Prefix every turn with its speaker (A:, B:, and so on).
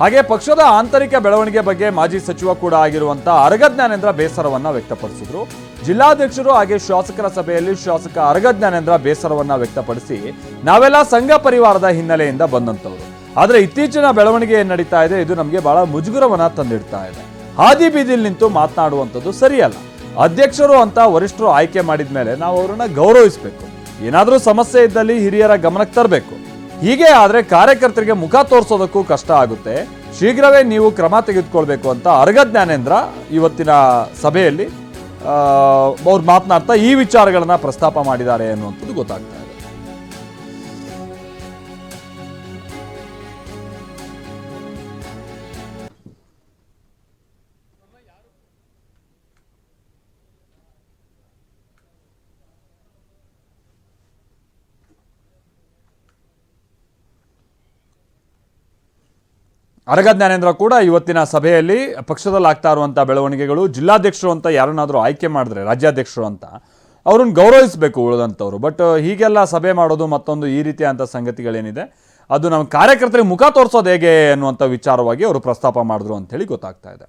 A: ಹಾಗೆ ಪಕ್ಷದ ಆಂತರಿಕ ಬೆಳವಣಿಗೆ ಬಗ್ಗೆ ಮಾಜಿ ಸಚಿವ ಕೂಡ ಆಗಿರುವಂತ ಅರಗ ಜ್ಞಾನೇಂದ್ರ ಬೇಸರವನ್ನ ವ್ಯಕ್ತಪಡಿಸಿದ್ರು. ಜಿಲ್ಲಾಧ್ಯಕ್ಷರು ಹಾಗೆ ಶಾಸಕರ ಸಭೆಯಲ್ಲಿ ಶಾಸಕ ಅರಗ ಜ್ಞಾನೇಂದ್ರ ಬೇಸರವನ್ನ ವ್ಯಕ್ತಪಡಿಸಿ, ನಾವೆಲ್ಲ ಸಂಘ ಪರಿವಾರದ ಹಿನ್ನೆಲೆಯಿಂದ ಬಂದಂತವರು, ಆದ್ರೆ ಇತ್ತೀಚಿನ ಬೆಳವಣಿಗೆ ಏನ್ ನಡೀತಾ ಇದೆ ಇದು ನಮಗೆ ಬಹಳ ಮುಜುಗರವನ್ನ ತಂದಿಡ್ತಾ ಇದೆ. ಹಾದಿ ಬೀದಿಲ್ ನಿಂತು ಮಾತನಾಡುವಂಥದ್ದು ಸರಿಯಲ್ಲ. ಅಧ್ಯಕ್ಷರು ಅಂತ ವರಿಷ್ಠರು ಆಯ್ಕೆ ಮಾಡಿದ ಮೇಲೆ ನಾವು ಅವರನ್ನ ಗೌರವಿಸಬೇಕು. ಏನಾದರೂ ಸಮಸ್ಯೆ ಇದ್ದಲ್ಲಿ ಹಿರಿಯರ ಗಮನಕ್ಕೆ ತರಬೇಕು. ಹೀಗೆ ಆದ್ರೆ ಕಾರ್ಯಕರ್ತರಿಗೆ ಮುಖ ತೋರಿಸೋದಕ್ಕೂ ಕಷ್ಟ ಆಗುತ್ತೆ. ಶೀಘ್ರವೇ ನೀವು ಕ್ರಮ ತೆಗೆದುಕೊಳ್ಬೇಕು ಅಂತ ಅರಗ ಜ್ಞಾನೇಂದ್ರ ಇವತ್ತಿನ ಸಭೆಯಲ್ಲಿ ಅವ್ರು ಮಾತನಾಡ್ತಾ ಈ ವಿಚಾರಗಳನ್ನ ಪ್ರಸ್ತಾಪ ಮಾಡಿದ್ದಾರೆ ಅನ್ನುವಂಥದ್ದು ಗೊತ್ತಾಗ್ತಾ ಇದೆ. ಅರಗ ಜ್ಞಾನೇಂದ್ರ ಕೂಡ ಇವತ್ತಿನ ಸಭೆಯಲ್ಲಿ ಪಕ್ಷದಲ್ಲಿ ಆಗ್ತಾ ಇರುವಂಥ ಬೆಳವಣಿಗೆಗಳು, ಜಿಲ್ಲಾಧ್ಯಕ್ಷರು ಅಂತ ಯಾರನ್ನಾದರೂ ಆಯ್ಕೆ ಮಾಡಿದ್ರೆ ರಾಜ್ಯಾಧ್ಯಕ್ಷರು ಅಂತ ಅವ್ರನ್ನ ಗೌರವಿಸಬೇಕು ಉಳಿದಂಥವ್ರು. ಬಟ್ ಹೀಗೆಲ್ಲ ಸಭೆ ಮಾಡೋದು ಮತ್ತೊಂದು ಈ ರೀತಿಯಾದಂಥ ಸಂಗತಿಗಳೇನಿದೆ ಅದು ನಮ್ಮ ಕಾರ್ಯಕರ್ತರಿಗೆ ಮುಖ ತೋರಿಸೋದು ಹೇಗೆ ಅನ್ನುವಂಥ ವಿಚಾರವಾಗಿ ಅವರು ಪ್ರಸ್ತಾಪ ಮಾಡಿದ್ರು ಅಂತೇಳಿ ಗೊತ್ತಾಗ್ತಾ ಇದೆ.